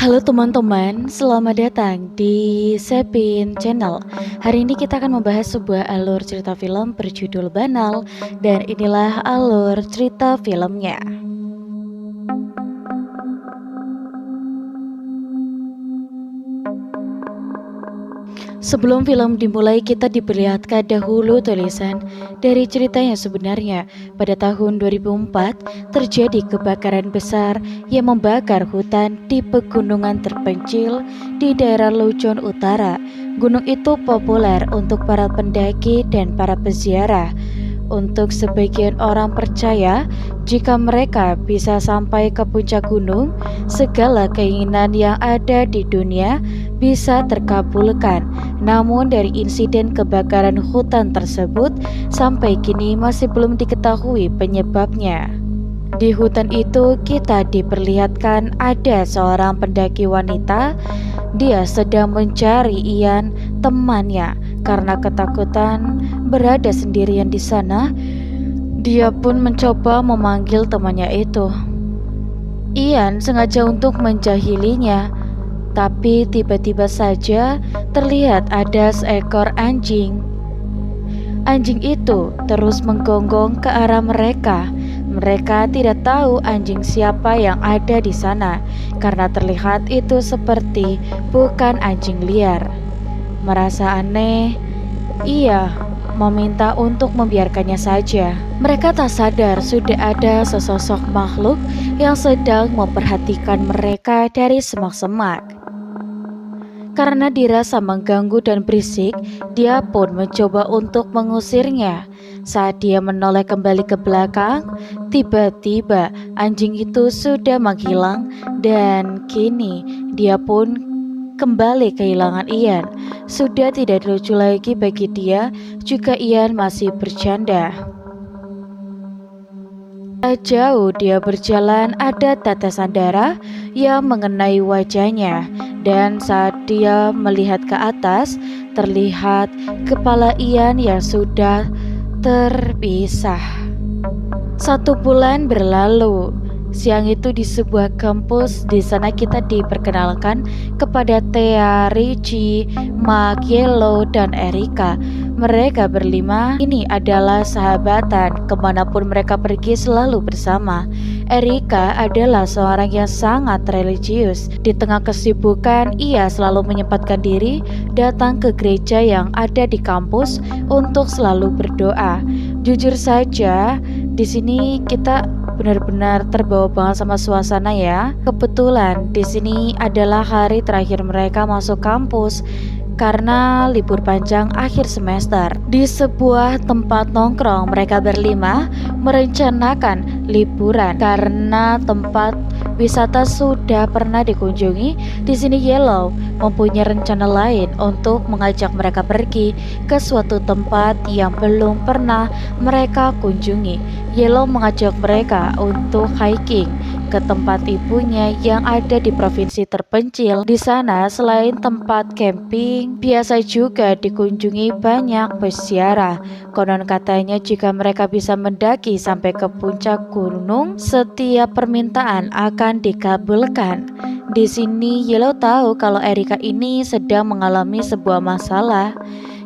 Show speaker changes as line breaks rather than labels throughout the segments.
Halo teman-teman, selamat datang di Sepin Channel. Hari ini kita akan membahas sebuah alur cerita film berjudul Banal, dan inilah alur cerita filmnya. Sebelum film dimulai, kita diperlihatkan dahulu tulisan dari cerita yang sebenarnya. Pada tahun 2004, terjadi kebakaran besar yang membakar hutan di pegunungan terpencil di daerah Luchon Utara. Gunung itu populer untuk para pendaki dan para peziarah. Untuk sebagian orang percaya, jika mereka bisa sampai ke puncak gunung, segala keinginan yang ada di dunia bisa terkabulkan. Namun dari insiden kebakaran hutan tersebut, sampai kini masih belum diketahui penyebabnya. Di hutan itu kita diperlihatkan ada seorang pendaki wanita. Dia sedang mencari Ian, temannya. Karena ketakutan berada sendirian di sana, dia pun mencoba memanggil temannya itu. Ian sengaja untuk menjahilinya, tapi tiba-tiba saja terlihat ada seekor anjing. Anjing itu terus menggonggong ke arah mereka. Mereka tidak tahu anjing siapa yang ada di sana, karena terlihat itu seperti bukan anjing liar. Merasa aneh, ia meminta untuk membiarkannya saja. Mereka tak sadar sudah ada sesosok makhluk yang sedang memperhatikan mereka dari semak-semak. Karena dirasa mengganggu dan berisik, dia pun mencoba untuk mengusirnya. Saat dia menoleh kembali ke belakang, tiba-tiba anjing itu sudah menghilang dan kini dia pun kembali kehilangan Ian. Sudah tidak lucu lagi bagi dia jika Ian masih bercanda. Tak jauh dia berjalan, ada tetesan darah yang mengenai wajahnya, dan saat dia melihat ke atas, terlihat kepala Ian yang sudah terpisah. 1 bulan berlalu. Siang itu di sebuah kampus, di sana kita diperkenalkan kepada Thea, Richie, Mark, Yellow, dan Erika. Mereka berlima ini adalah sahabatan, kemanapun mereka pergi selalu bersama. Erika adalah seorang yang sangat religius. Di tengah kesibukan, ia selalu menyempatkan diri datang ke gereja yang ada di kampus untuk selalu berdoa. Jujur saja, di sini kita benar-benar terbawa banget sama suasana ya. Kebetulan di sini adalah hari terakhir mereka masuk kampus karena libur panjang akhir semester. Di sebuah tempat nongkrong, mereka berlima merencanakan liburan karena tempat wisata sudah pernah dikunjungi. Di sini Yellow mempunyai rencana lain untuk mengajak mereka pergi ke suatu tempat yang belum pernah mereka kunjungi. Yellow mengajak mereka untuk hiking ke tempat ibunya yang ada di provinsi terpencil. Di sana selain tempat camping, biasa juga dikunjungi banyak peziarah. Konon katanya jika mereka bisa mendaki sampai ke puncak gunung, setiap permintaan akan dikabulkan. Di sini Yellow tahu kalau Erika ini sedang mengalami sebuah masalah.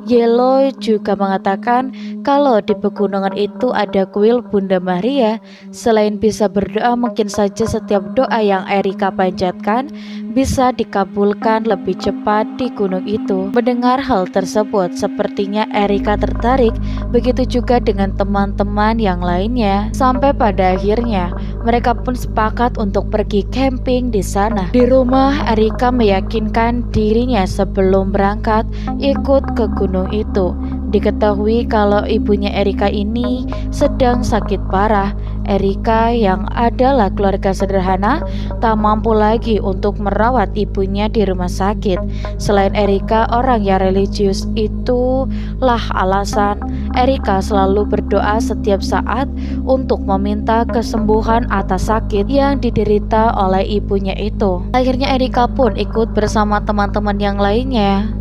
Yellow juga mengatakan kalau di pegunungan itu ada kuil Bunda Maria. Selain bisa berdoa, mungkin saja setiap doa yang Erika panjatkan bisa dikabulkan lebih cepat di gunung itu. Mendengar hal tersebut, sepertinya Erika tertarik, begitu juga dengan teman-teman yang lainnya. Sampai pada akhirnya, mereka pun sepakat untuk pergi camping di sana. Di rumah, Erika meyakinkan dirinya sebelum berangkat ikut ke gunung itu. Diketahui kalau ibunya Erika ini sedang sakit parah. Erika yang adalah keluarga sederhana tak mampu lagi untuk merawat ibunya di rumah sakit. Selain Erika orang yang religius, itulah alasan Erika selalu berdoa setiap saat untuk meminta kesembuhan atas sakit yang diderita oleh ibunya itu. Akhirnya Erika pun ikut bersama teman-teman yang lainnya.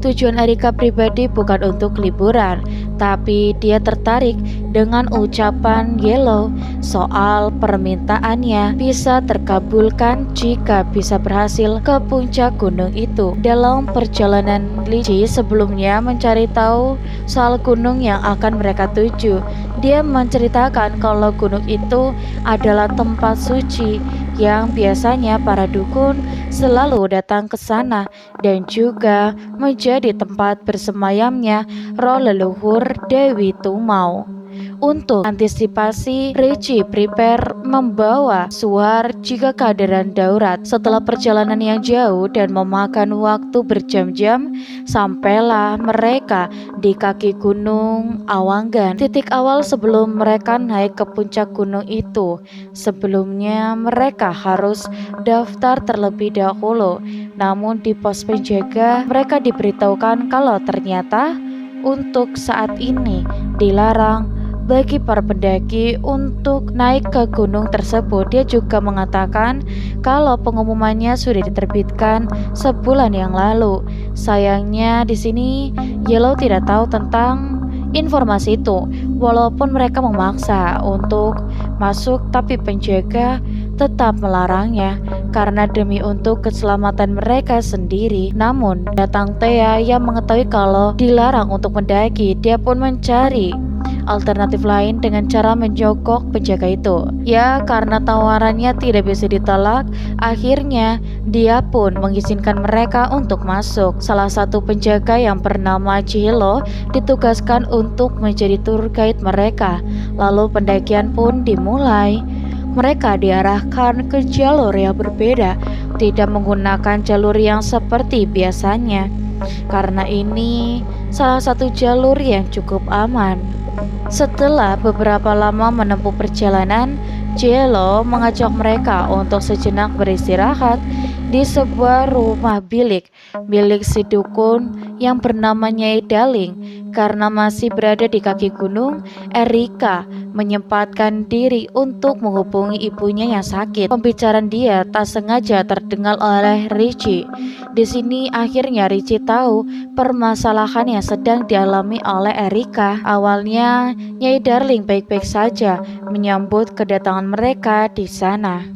Tujuan Erika pribadi bukan untuk liburan, Tapi dia tertarik dengan ucapan Yellow soal permintaannya bisa terkabulkan jika bisa berhasil ke puncak gunung itu. Dalam perjalanan Lychee sebelumnya mencari tahu soal gunung yang akan mereka tuju. Dia menceritakan kalau gunung itu adalah tempat suci yang biasanya para dukun selalu datang ke sana dan juga menjadi tempat bersemayamnya roh leluhur Dewi Tumau. Untuk antisipasi, Richie prepare membawa suar jika keadaan darurat. Setelah perjalanan yang jauh dan memakan waktu berjam-jam, sampailah mereka di kaki gunung Awanggan, titik awal sebelum mereka naik ke puncak gunung itu. Sebelumnya mereka harus daftar terlebih dahulu. Namun di pos penjaga mereka diberitahukan kalau ternyata untuk saat ini dilarang bagi para pendaki untuk naik ke gunung tersebut. Dia juga mengatakan kalau pengumumannya sudah diterbitkan sebulan yang lalu. Sayangnya di sini Yellow tidak tahu tentang informasi itu. Walaupun mereka memaksa untuk masuk, tapi penjaga tetap melarangnya karena demi untuk keselamatan mereka sendiri. Namun datang Thea yang mengetahui kalau dilarang untuk mendaki. Dia pun mencari alternatif lain dengan cara menjogok penjaga itu. Ya, karena tawarannya tidak bisa ditolak, akhirnya dia pun mengizinkan mereka untuk masuk. Salah satu penjaga yang bernama Cielo ditugaskan untuk menjadi tour guide mereka. Lalu pendakian pun dimulai. Mereka diarahkan ke jalur yang berbeda, tidak menggunakan jalur yang seperti biasanya. Karena ini salah satu jalur yang cukup aman. Setelah beberapa lama menempuh perjalanan, Cielo mengajak mereka untuk sejenak beristirahat di sebuah rumah bilik milik si dukun yang bernama Nyai Daling. Karena masih berada di kaki gunung, Erika menyempatkan diri untuk menghubungi ibunya yang sakit. Pembicaraan dia tak sengaja terdengar oleh Richie. Di sini akhirnya Richie tahu permasalahan yang sedang dialami oleh Erika. Awalnya Nyai Darling baik-baik saja menyambut kedatangan mereka di sana.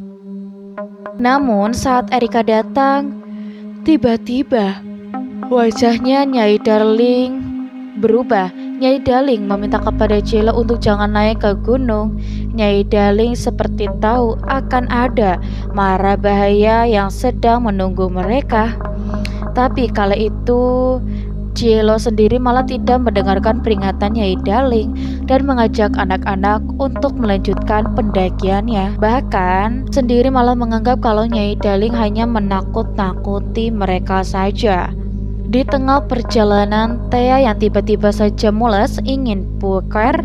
Namun saat Erika datang, tiba-tiba wajahnya Nyai Darling berubah. Nyai Daling meminta kepada Cielo untuk jangan naik ke gunung. Nyai Daling seperti tahu akan ada mara bahaya yang sedang menunggu mereka. Tapi kala itu Cielo sendiri malah tidak mendengarkan peringatan Nyai Daling dan mengajak anak-anak untuk melanjutkan pendakiannya. Bahkan sendiri malah menganggap kalau Nyai Daling hanya menakut-nakuti mereka saja. Di tengah perjalanan, Thea yang tiba-tiba saja mules ingin puker.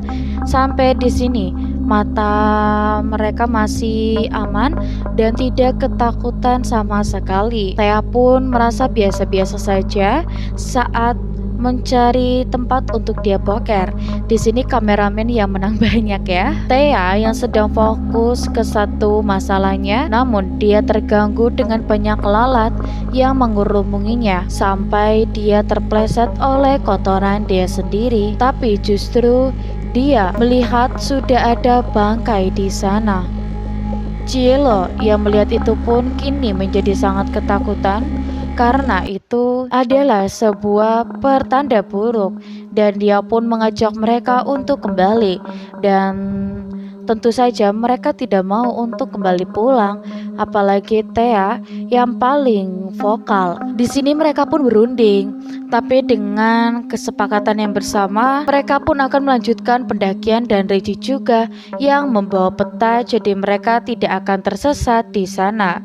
Sampai di sini mata mereka masih aman dan tidak ketakutan sama sekali. Thea pun merasa biasa-biasa saja saat mencari tempat untuk dia boker. Di sini kameramen yang menang banyak ya. Thea yang sedang fokus ke satu masalahnya, namun dia terganggu dengan banyak lalat yang mengerumuninya sampai dia terpleset oleh kotoran dia sendiri. Tapi justru dia melihat sudah ada bangkai di sana. Cielo yang melihat itu pun kini menjadi sangat ketakutan karena itu adalah sebuah pertanda buruk dan dia pun mengajak mereka untuk kembali dan tentu saja mereka tidak mau untuk kembali pulang, apalagi Thea yang paling vokal. Di sini mereka pun berunding, tapi dengan kesepakatan yang bersama, mereka pun akan melanjutkan pendakian dan Richie juga yang membawa peta, jadi mereka tidak akan tersesat di sana.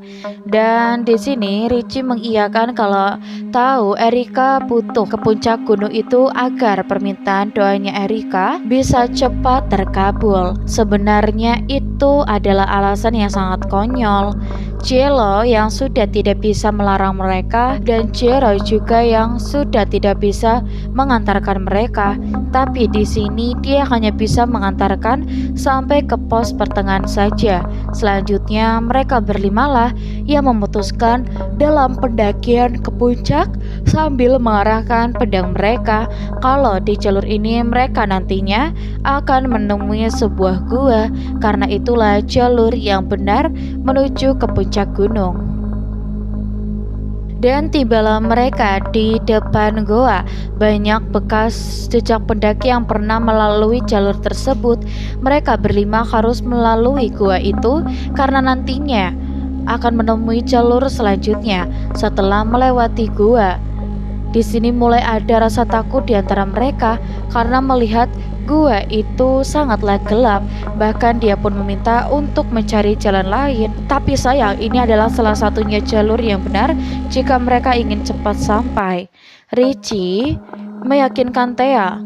Dan di sini Richie mengiyakan kalau tahu Erika butuh ke puncak gunung itu agar permintaan doanya Erika bisa cepat terkabul. Sebenarnya itu adalah alasan yang sangat konyol. Cielo yang sudah tidak bisa melarang mereka dan Jero juga yang sudah tidak bisa mengantarkan mereka. Tapi di sini dia hanya bisa mengantarkan sampai ke pos pertengahan saja. Selanjutnya mereka berlimalah yang memutuskan dalam pendakian ke puncak sambil mengarahkan pedang mereka kalau di jalur ini mereka nantinya akan menemui sebuah gua, karena itulah jalur yang benar menuju ke puncak gunung. Dan tibalah mereka di depan goa. Banyak bekas jejak pendaki yang pernah melalui jalur tersebut. Mereka berlima harus melalui goa itu karena nantinya akan menemui jalur selanjutnya setelah melewati gua. Di sini mulai ada rasa takut di antara mereka karena melihat gua itu sangatlah gelap. Bahkan dia pun meminta untuk mencari jalan lain. Tapi sayang, ini adalah salah satunya jalur yang benar jika mereka ingin cepat sampai. Richie meyakinkan Thea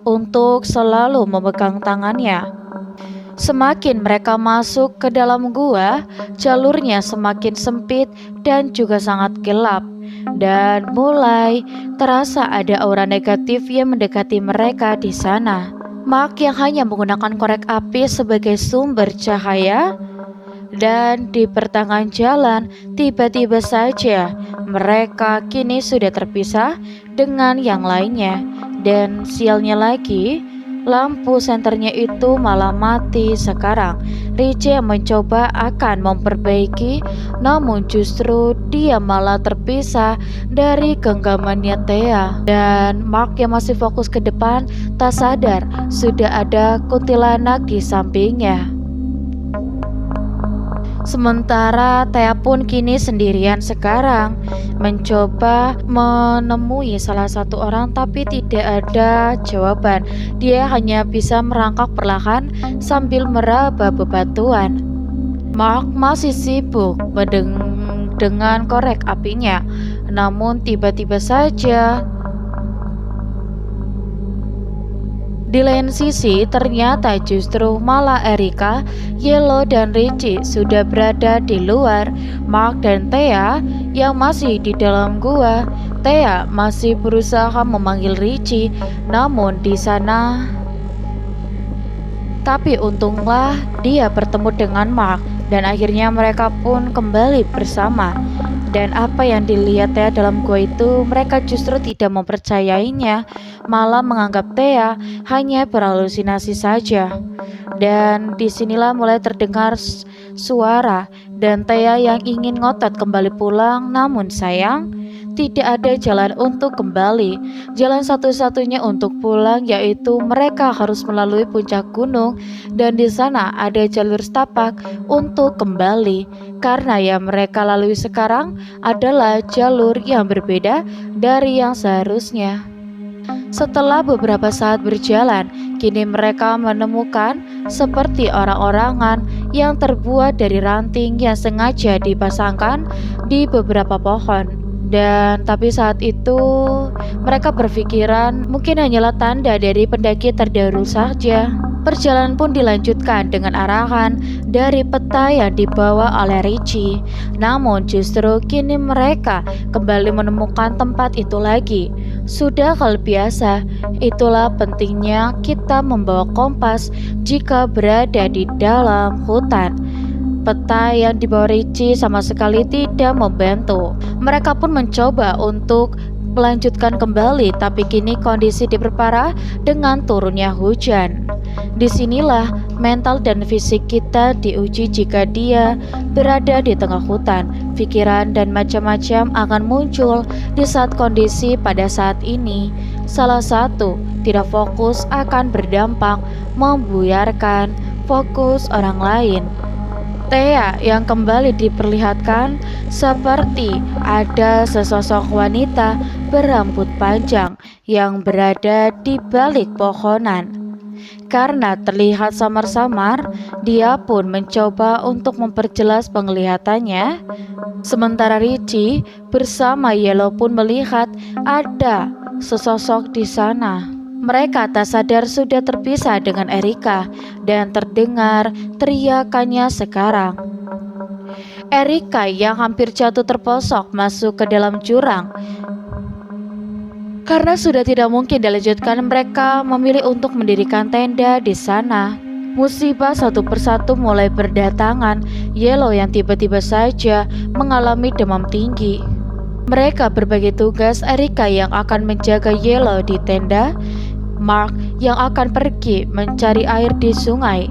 untuk selalu memegang tangannya. Semakin mereka masuk ke dalam gua, jalurnya semakin sempit dan juga sangat gelap. Dan mulai terasa ada aura negatif yang mendekati mereka di sana. Mark yang hanya menggunakan korek api sebagai sumber cahaya, dan di pertengahan jalan tiba-tiba saja mereka kini sudah terpisah dengan yang lainnya. Dan sialnya lagi, lampu senternya itu malah mati sekarang. Richie mencoba akan memperbaiki, namun justru dia malah terpisah dari genggamannya Thea. Dan Mark yang masih fokus ke depan tak sadar sudah ada kuntilanak di sampingnya. Sementara Thea pun kini sendirian sekarang, mencoba menemui salah satu orang tapi tidak ada jawaban. Dia hanya bisa merangkak perlahan sambil meraba bebatuan. Mark masih sibuk dengan korek apinya, namun tiba-tiba saja di lain sisi ternyata justru malah Erika, Yellow dan Richie sudah berada di luar. Mark dan Thea yang masih di dalam gua. Thea masih berusaha memanggil Richie, namun di sana. Tapi untunglah dia bertemu dengan Mark dan akhirnya mereka pun kembali bersama. Dan apa yang dilihat Thea dalam gua itu, mereka justru tidak mempercayainya, malah menganggap Thea hanya berhalusinasi saja. Dan disinilah mulai terdengar suara dan Thea yang ingin ngotot kembali pulang, namun sayang tidak ada jalan untuk kembali. Jalan satu-satunya untuk pulang yaitu mereka harus melalui puncak gunung, dan di sana ada jalur setapak untuk kembali. Karena yang mereka lalui sekarang adalah jalur yang berbeda dari yang seharusnya. Setelah beberapa saat berjalan, kini mereka menemukan seperti orang-orangan yang terbuat dari ranting yang sengaja dipasangkan di beberapa pohon. Dan tapi saat itu mereka berpikiran mungkin hanyalah tanda dari pendaki terdahulu saja. Perjalanan pun dilanjutkan dengan arahan dari peta yang dibawa oleh Richie. Namun justru kini mereka kembali menemukan tempat itu lagi. Sudah hal biasa, itulah pentingnya kita membawa kompas jika berada di dalam hutan. Peta yang dibawa Richie sama sekali tidak membantu. Mereka pun mencoba untuk melanjutkan kembali, tapi kini kondisi diperparah dengan turunnya hujan. Disinilah mental dan fisik kita diuji jika dia berada di tengah hutan. Pikiran dan macam-macam akan muncul di saat kondisi pada saat ini. Salah satu, tidak fokus akan berdampak membuyarkan fokus orang lain. Thea yang kembali diperlihatkan seperti ada sesosok wanita berambut panjang yang berada di balik pohonan. Karena terlihat samar-samar, dia pun mencoba untuk memperjelas penglihatannya. Sementara Richie bersama Yellow pun melihat ada sesosok di sana. Mereka tak sadar sudah terpisah dengan Erika dan terdengar teriakannya sekarang. Erika yang hampir jatuh terposok masuk ke dalam jurang. Karena sudah tidak mungkin dilanjutkan, mereka memilih untuk mendirikan tenda di sana. Musibah satu persatu mulai berdatangan. Yellow yang tiba-tiba saja mengalami demam tinggi. Mereka berbagi tugas, Erika yang akan menjaga Yellow di tenda, Mark yang akan pergi mencari air di sungai.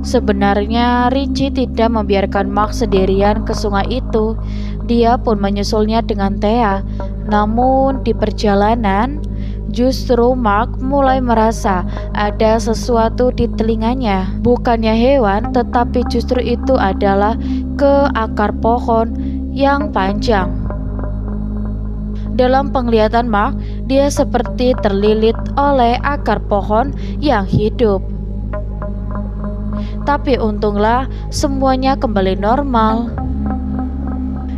Sebenarnya Richie tidak membiarkan Mark sendirian ke sungai itu. Dia pun menyusulnya dengan Thea. Namun di perjalanan, justru Mark mulai merasa ada sesuatu di telinganya. Bukannya hewan, tetapi justru itu adalah ke akar pohon yang panjang. Dalam penglihatan Mark, dia seperti terlilit oleh akar pohon yang hidup. Tapi untunglah semuanya kembali normal.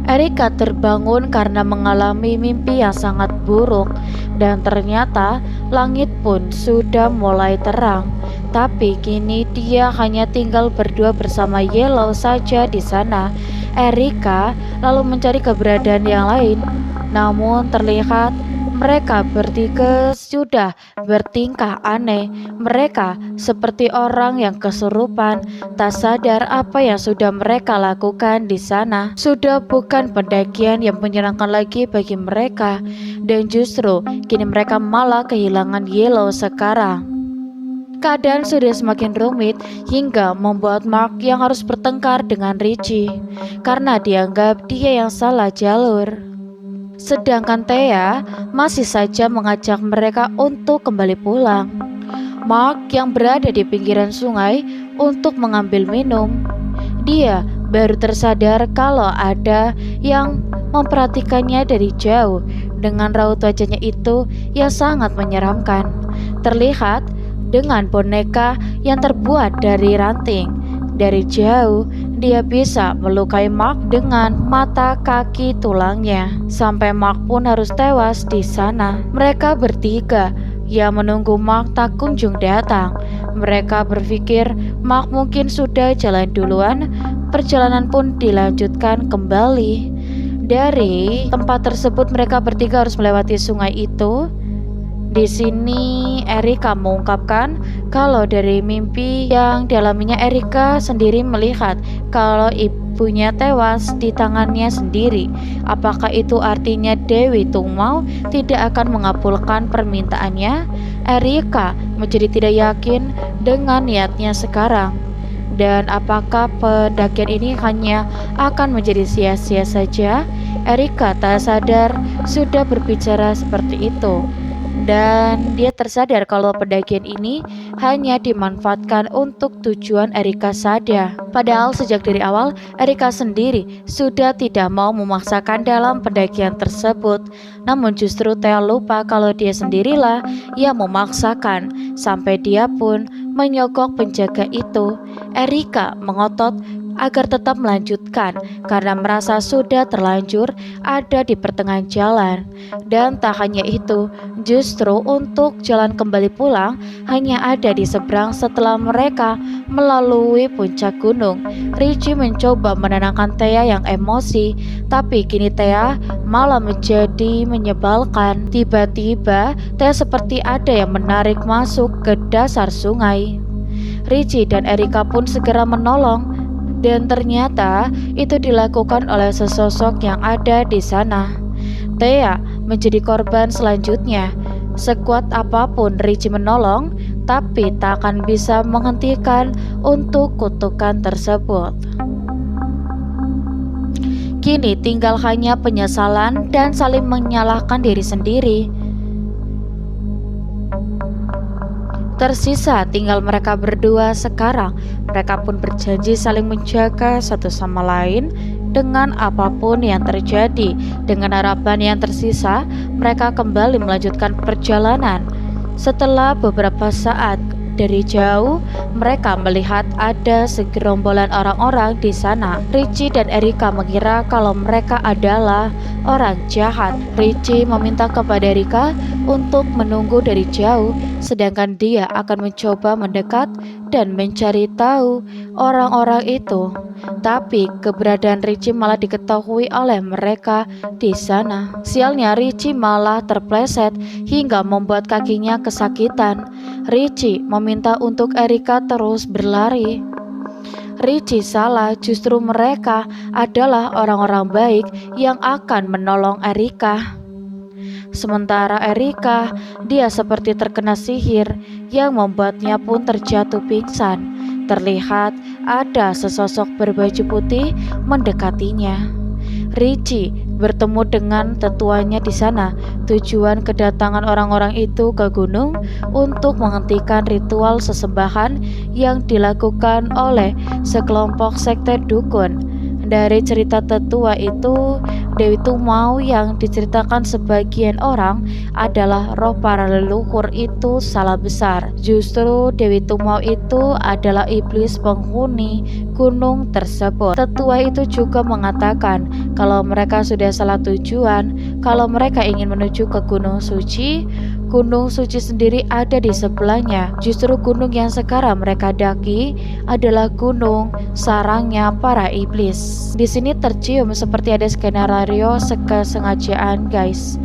Erika terbangun karena mengalami mimpi yang sangat buruk, dan ternyata langit pun sudah mulai terang. Tapi kini dia hanya tinggal berdua bersama Yellow saja di sana. Erika lalu mencari keberadaan yang lain, namun terlihat mereka bertiga sudah bertingkah aneh. Mereka seperti orang yang kesurupan, tak sadar apa yang sudah mereka lakukan di sana. Sudah bukan pendakian yang menyenangkan lagi bagi mereka, dan justru kini mereka malah kehilangan Yellow sekarang. Keadaan sudah semakin rumit hingga membuat Mark yang harus bertengkar dengan Richie karena dianggap dia yang salah jalur. Sedangkan Thea masih saja mengajak mereka untuk kembali pulang. Mark yang berada di pinggiran sungai untuk mengambil minum. Dia baru tersadar kalau ada yang memperhatikannya dari jauh dengan raut wajahnya itu yang sangat menyeramkan. Terlihat dengan boneka yang terbuat dari ranting. Dari jauh, dia bisa melukai Mark dengan mata kaki tulangnya. Sampai Mark pun harus tewas di sana. Mereka bertiga yang menunggu Mark tak kunjung datang. Mereka berpikir Mark mungkin sudah jalan duluan. Perjalanan pun dilanjutkan kembali. Dari tempat tersebut mereka bertiga harus melewati sungai itu. Di sini Erika mengungkapkan kalau dari mimpi yang dialaminya, Erika sendiri melihat kalau ibunya tewas di tangannya sendiri. Apakah itu artinya Dewi Tungmau tidak akan mengabulkan permintaannya? Erika menjadi tidak yakin dengan niatnya sekarang. Dan apakah pendakian ini hanya akan menjadi sia-sia saja? Erika tak sadar sudah berbicara seperti itu. Dan dia tersadar kalau pendakian ini hanya dimanfaatkan untuk tujuan Erika saja. Padahal sejak dari awal Erika sendiri sudah tidak mau memaksakan dalam pendakian tersebut. Namun justru Thea lupa kalau dia sendirilah yang memaksakan. Sampai dia pun menyogok penjaga itu. Erika mengotot agar tetap melanjutkan karena merasa sudah terlanjur ada di pertengahan jalan. Dan tak hanya itu, justru untuk jalan kembali pulang hanya ada di seberang setelah mereka melalui puncak gunung. Richie mencoba menenangkan Thea yang emosi, tapi kini Thea malah menjadi menyebalkan. Tiba-tiba Thea seperti ada yang menarik masuk ke dasar sungai. Richie dan Erika pun segera menolong. Dan ternyata itu dilakukan oleh sesosok yang ada di sana. Thea menjadi korban selanjutnya. Sekuat apapun Richie menolong, tapi tak akan bisa menghentikan untuk kutukan tersebut. Kini tinggal hanya penyesalan dan saling menyalahkan diri sendiri. Tersisa tinggal mereka berdua sekarang. Mereka pun berjanji saling menjaga satu sama lain dengan apapun yang terjadi. Dengan harapan yang tersisa, mereka kembali melanjutkan perjalanan. Setelah beberapa saat dari jauh, mereka melihat ada segerombolan orang-orang di sana. Richie dan Erika mengira kalau mereka adalah orang jahat. Richie meminta kepada Erika untuk menunggu dari jauh, sedangkan dia akan mencoba mendekat dan mencari tahu orang-orang itu. Tapi keberadaan Richie malah diketahui oleh mereka di sana. Sialnya Richie malah terpleset hingga membuat kakinya kesakitan. Richie meminta untuk Erika terus berlari. Richie salah, justru mereka adalah orang-orang baik yang akan menolong Erika. Sementara Erika, dia seperti terkena sihir yang membuatnya pun terjatuh pingsan. Terlihat ada sesosok berbaju putih mendekatinya. Richie bertemu dengan tetuanya di sana. Tujuan kedatangan orang-orang itu ke gunung untuk menghentikan ritual sesembahan yang dilakukan oleh sekelompok sekte dukun. Dari cerita tetua itu, Dewi Tumau yang diceritakan sebagian orang adalah roh para leluhur itu salah besar. Justru Dewi Tumau itu adalah iblis penghuni gunung tersebut. Tetua itu juga mengatakan kalau mereka sudah salah tujuan, kalau mereka ingin menuju ke Gunung Suci, Gunung Suci sendiri ada di sebelahnya. Justru gunung yang sekarang mereka daki adalah gunung sarangnya para iblis. Di sini tercium seperti ada skenario kesengajaan, guys.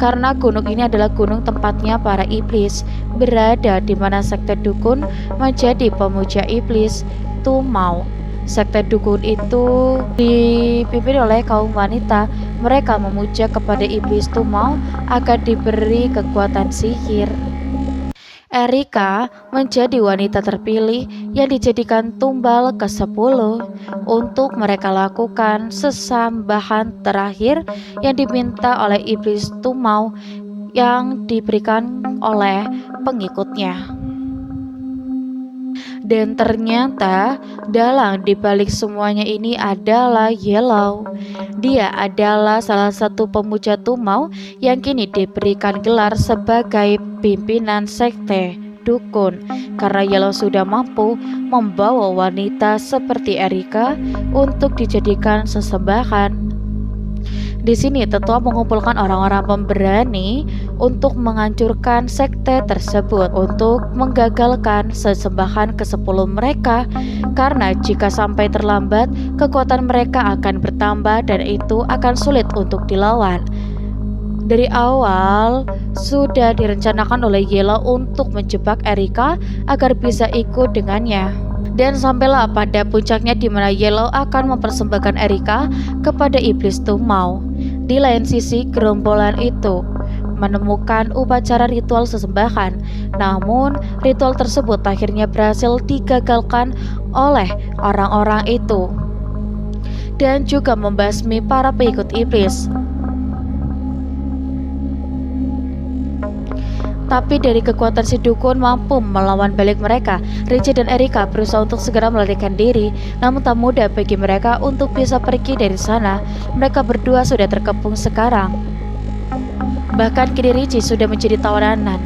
Karena gunung ini adalah gunung tempatnya para iblis berada, di mana sekte dukun menjadi pemuja iblis Tumau. Sekte dukun itu dipimpin oleh kaum wanita. Mereka memuja kepada iblis Tumau agar diberi kekuatan sihir. Erika menjadi wanita terpilih yang dijadikan tumbal ke-10 untuk mereka lakukan sesambahan terakhir yang diminta oleh iblis Tumau yang diberikan oleh pengikutnya. Dan ternyata dalang dibalik semuanya ini adalah Yellow. Dia adalah salah satu pemuja Tumau yang kini diberikan gelar sebagai pimpinan sekte dukun, karena Yellow sudah mampu membawa wanita seperti Erika untuk dijadikan sesembahan. Di sini tetua mengumpulkan orang-orang pemberani untuk menghancurkan sekte tersebut, untuk menggagalkan sesembahan ke-10 mereka, karena jika sampai terlambat, kekuatan mereka akan bertambah dan itu akan sulit untuk dilawan. Dari awal sudah direncanakan oleh Yellow untuk menjebak Erika agar bisa ikut dengannya. Dan sampailah pada puncaknya di mana Yellow akan mempersembahkan Erika kepada iblis Tumau. Di lain sisi, gerombolan itu menemukan upacara ritual sesembahan. Namun, ritual tersebut akhirnya berhasil digagalkan oleh orang-orang itu dan juga membasmi para pengikut iblis. Tapi dari kekuatan si dukun mampu melawan balik mereka. Richie dan Erika berusaha untuk segera melarikan diri, namun tak mudah bagi mereka untuk bisa pergi dari sana. Mereka berdua sudah terkepung sekarang. Bahkan kini Richie sudah menjadi tawanan.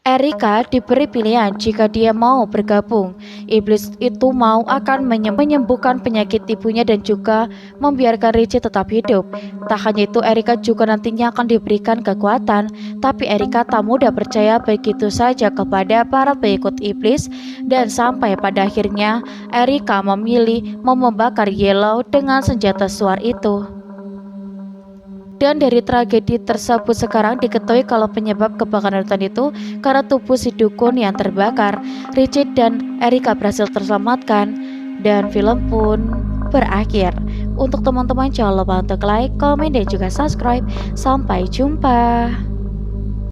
Erika diberi pilihan jika dia mau bergabung. Iblis itu mau akan menyembuhkan penyakit ibunya dan juga membiarkan Richie tetap hidup. Tak hanya itu, Erika juga nantinya akan diberikan kekuatan. Tapi Erika tak mudah percaya begitu saja kepada para pengikut iblis, dan sampai pada akhirnya Erika memilih membakar Yellow dengan senjata suar itu. Dan dari tragedi tersebut sekarang diketahui kalau penyebab kebakaran hutan itu karena tubuh si dukun yang terbakar. Richie dan Erika berhasil terselamatkan dan film pun berakhir. Untuk teman-teman jangan lupa untuk like, komen, dan juga subscribe. Sampai jumpa.